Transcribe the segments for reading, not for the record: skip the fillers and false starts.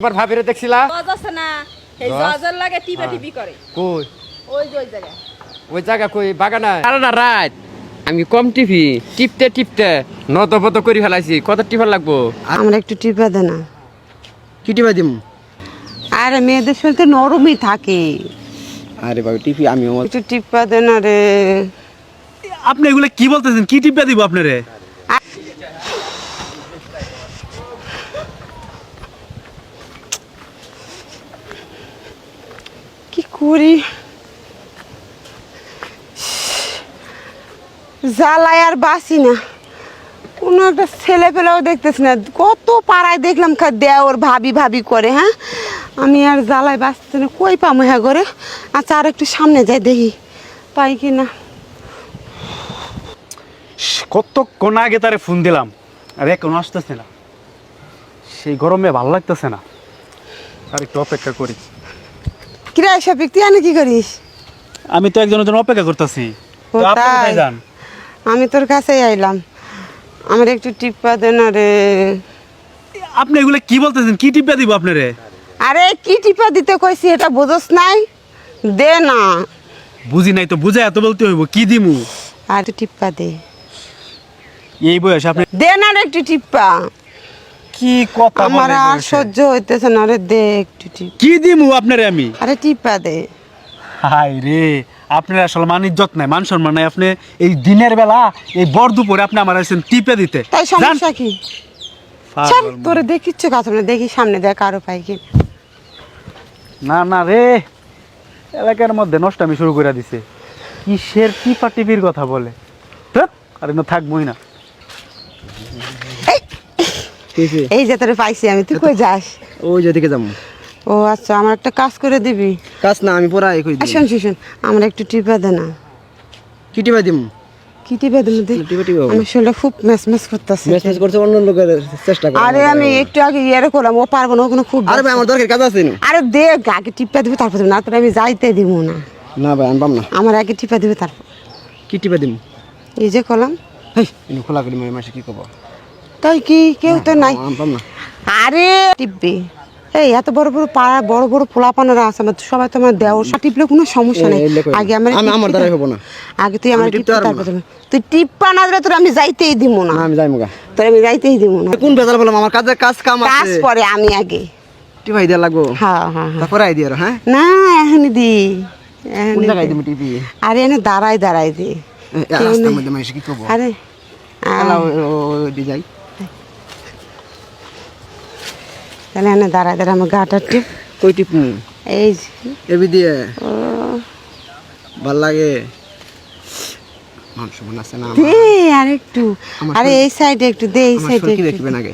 তোমার ভাবিরে দেখছিলা জজ আছে না এই জজের লাগে টিপা টিপি করে কই ওই যে ওই জায়গা কই বাগানা সারা রাত আমি কম টিভি টিপতে টিপতে নদবদ করে ফেলাইছি কত টিপা লাগবো আমরা একটু টিপা দে না কি টিপা দিম? আরে মেয়েদের শরীর তো নরমই থাকে। আরে বাবা টিপি আমিও একটু টিপা দে না রে। আপনি এগুলো কি বলতেছেন? কি টিপা দিব আপনারে? কি করি জ্বালায় আর বাসি না। কোনো একটা ছেলে পেলেও দেখতেছি না। কত পাড়ায় দেখলাম দেওর ভাবি ভাবি করে। হ্যাঁ আমি আর জ্বালায় বাঁচতে না, কই পামো হ্যাঁ করে। আচ্ছা আর একটু সামনে যাই দেখি পাই কি না। কতক্ষণ আগে তারে ফোন দিলাম আর এখন আসতেছে না। সেই গরমে ভালো লাগতেছে না, আর একটু অপেক্ষা করি। কিরা শফিক তুই আনে কি করিস? আমি তো একজনের জন্য অপেক্ষা করতেছি। ও তাই? আমি তোর কাছেই আইলাম, আমার একটু টিপা দে না রে। আপনি এগুলো কি বলতেছেন? কি টিপা দিব আপনারে? আরে কি টিপা দিতে কইছি এটা বুঝোস নাই? দে না। বুঝি নাই তো, বুঝে এত বলতে হইব। কি দিমু? আর একটু টিপা দে। এই বয়স আপনি দে না রে একটু টিপা। কি কথা বলেন? আমার আর সহ্য হইতেছে না রে, দে একটু টিপা। কি দিমু আপনারে আমি? আরে টিপা দে। হাই রে, আপনার আসলে মান ইজ্জত নাই, মান সম্মান নাই। আপনি এই দিনের বেলা এই বর দুপুরে আপনি আমার আসেন টিপে দিতে। তাই সমস্যা কি? পাগল চল মনে। তোরে দেখিচ্ছে কথা না, দেখি সামনে দেখ আরো পাই কি। না না রে, এলাকার মধ্যে নষ্টামি শুরু করে দিছে। কিসের টিপা টিপির কথা বলে? ধ্যাৎ, আরে না থাকবোই না। এই যে তোরে পাইছি আমি, তুই কই যাস? ওই যেদিকে যাবো। ও আচ্ছা, আমার একটা কাজ করে দিবি? কাজ না, আমি পড়া কই দিই। শোন শোন, আমার একটু টিপা দে না। কি টিপা দিম? কি টিপা দেবো দে? টিপা টিপা আমার শরীরটা খুব মেস করতেছে। মেসেজ করছে অন্য লোকের চেষ্টা করে। আরে আমি একটু আগে ইয়ে করলাম, ও পারবো না, ওখানে খুব। আরে ভাই আমার দরকার কাজ আছে না। আরে দে আগে টিপা দিবি তারপর না, তোর আমি যাইতে দিব না। না ভাই আনবাম না। আমার আগে টিপা দিবি তারপর। কি টিপা দিম? এই যে কলাম। হেই ইনি খোলা করি মাসে কি কব? তাই কি কেউ তো নাই? আনবাম না। আরে টিপবি। এই এত বড় বড় পাড়া বড় বড় পোলাপানেরা আছে, আমার সবাই তো আমার দেওর টিপলে কোনো সমস্যা নেই। আগে আমার দ্বারাই হবো না। আগে তুই আমার আমি টিপতে পারবো তারপর তুই টিপা না দিলে তোর আমি যাইতেই দিব না। না আমি যাইমু গা। তোর আমি যাইতেই দিব না। কোন বেজাল বললাম আমার কাজের কাজ কাম কাজ আছে। পরে আমি আগে টিপাই দিয়া লাগবো। হ্যাঁ হ্যাঁ হ্যাঁ। তারপরে আই দিও হ্যাঁ। না এখনই দি। কোন জায়গায় দিম টিপি? আরে এনে দাঁড়াই দি। রাস্তার মধ্যে মাসে কি কব? আরে এলা ওই দি যাই। তাহলে এনে দাঁড়াই আমার গাটা টিপ। কই টিপমু? এই যে। এবি দিয়ে ভাল লাগে। মানুষ মন আছে না। দে আর একটু। আরে এই সাইডে একটু দে, এই সাইডে কি দেখবেন আগে?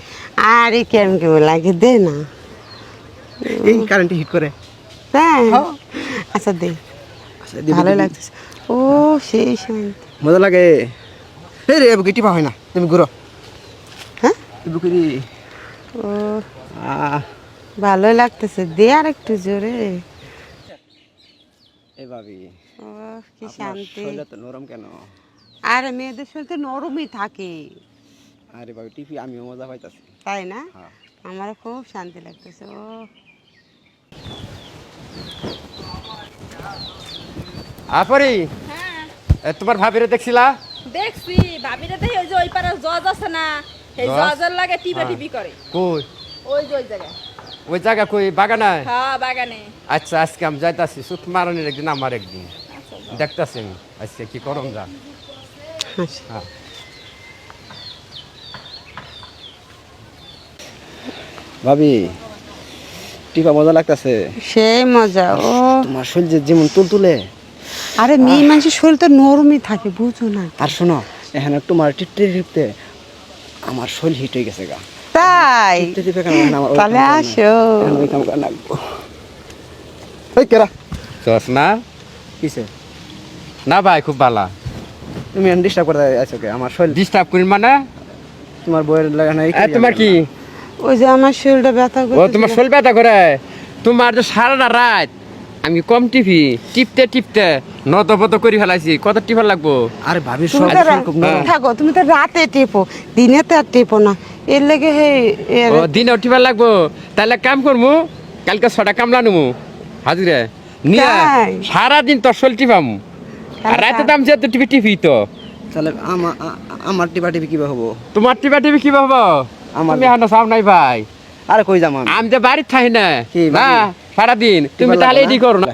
আরে কেমন লাগে দে না। এই কারেন্ট হিট করে। হ্যাঁ আচ্ছা দে, আচ্ছা দিবি, ভালো দিবি। লাগতেছে। ও সেই শান্তি। মজা লাগে। এই রে এবুকে টিপা হয় না, তুমি ঘুরো। হ্যাঁ এবুকে দি। ও ভালোই লাগতেছে, দে আর একটু জোরে। এই ভাবি ও কি শান্তি। শরীরটা তো নরম কেন? আরে মেয়েদের শরীর তো নরমই থাকে। আরে ভাবি টিপি আমিও মজা পাইতাছি। তাই না? হ্যাঁ। আমারও খুব শান্তি লাগতেছে। ও আপরি হ্যাঁ তোমার ভাবিরে দেখছিলা দেখছি ভাবিরে দেখি ওই যে ওই পাড়ার জজ আছে না এই জজ? জজের লাগে টিপা টিপি করে কই ওই যে ওই জায়গা কই বাগানা হ্যাঁ বাগানে। আচ্ছা আজকে আমি যাইতাছি সুত মারনের একদিন আমার একদিন দেখতাছি আমি আজকে কি করম যা। হ্যাঁ ভাবি টিপা মজা লাগতাছে। সেই মজা। ও তোমার শরীর যেমন তুলতুলে। আরে মেয়ে মানুষের শরীর তো নরমই থাকে, বুঝো না? আর শোনো এখানে তোমার টিপতে টিপতে আমার শরীর হিট হয়ে গেছে গা। তাই টিপতে টিপতে কেন আমার তাহলে আসো। ওই কাম করে নাকবো। ওই কেরা চস না কিসে? না ভাই খুব ভালো। তুমি ডিস্টার্ব করে আছো কে? আমার শরীর ডিস্টার্ব করিন মানে তোমার বইয়ের লাগে না। তোমার কি ওই যে আমার শরীরটা ব্যথা ও করছে। তোমার শরীর ব্যথা করে? তোমার যে সারা রাত আমি কম টিভি টিপতে টিপতে নদবদ করে ফেলাইছি কত টিপা লাগবো? আরে ভাবি তুমি শরীর তো খুব নরম। থাকো, তুমি তো রাতে টেপো, দিনে তো আর টেপো না। এর লেগে হে এর ও দিনে উঠিবার লাগবো তাহলে কাম করমু কালকে 6টা কামলা নেবো হাজিরে নিয়ে তাই? সারাদিন তোর শোল টিপামু আর রাতে দাম যে টিপি টিপি তো তাহলে আমার টিপা টিপি কিভাবে হবো? তোমার টিপা টিপি কি ভাবো আমার- তুমি হানো সাম নাই ভাই আরে কই যাম আমি? আমি তো বাড়ির থাকি না কি না বাড়ি? সারাদিন তুমি টিপা তাহলে লাগবো এডি করো না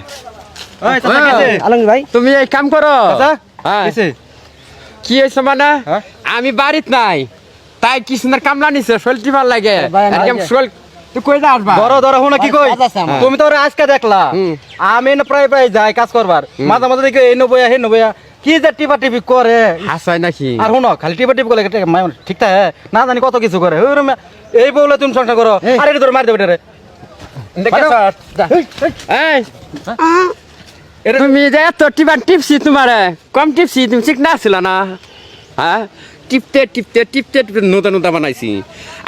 ওই চাচা কেছে? আলমগীর ভাই তুমি এই কাম করো চাচা হ্যাঁ। কেছে? কি হয়েছে মানে হ্যাঁ? আমি বাড়িত নাই তাই কি সুন্দর কামলা নিছে শোল টিপার লাগে ভাই, আমি একদম আগে- শোল তুই কই যা আসবা ধরো ধরো হুনা কি কই কাজ আছে আমার। তুমি তো ওরে আজকে দেখলা হুম। আমি না প্রায় প্রায় যাই কাজ করবার মাঝে মাঝে দেখি এই নবয়া হে নবয়া কি যে টিপা টিপি করে হাসাই নাকি আর শুনো খালি টিপা টিপি করে ঠিক থাকে না জানি কত কিছু করে এই বলে তুমি সংসার করো এই। আর এটা তোর মার দেবে এটা রে এই আহ, তুমি যে এত টিপা টিপছি তোমার কম টিপছি তুমি ঠিক না ছিল না হ্যাঁ টিপতে টিপতে টিপতে টিপতে নোতা নোতা বানাইছি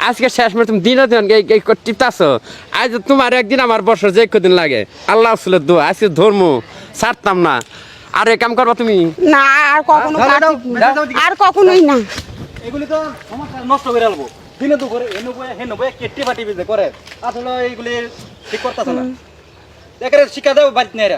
আজকে শেষ মাস তুমি দিনও দিন টিপতাছো আজ তোমার একদিন আমার বছর যে কদিন লাগে আল্লাহ আসলে দো আজকে ধর্ম ছাড়তাম না আর এই কাম করবা তুমি না আর কখনো দাও, দাও, কাটিব না। দাও, দাও, দাও। আর কখনোই না এগুলি তো আমার নষ্ট করে আলবো দিনে তো করে হে নবয়া কে টিপা টিপি যে করে আসলে এইগুলি ঠিক করতেছ না দেখে শিক্ষা দেবো বাড়িতে নেই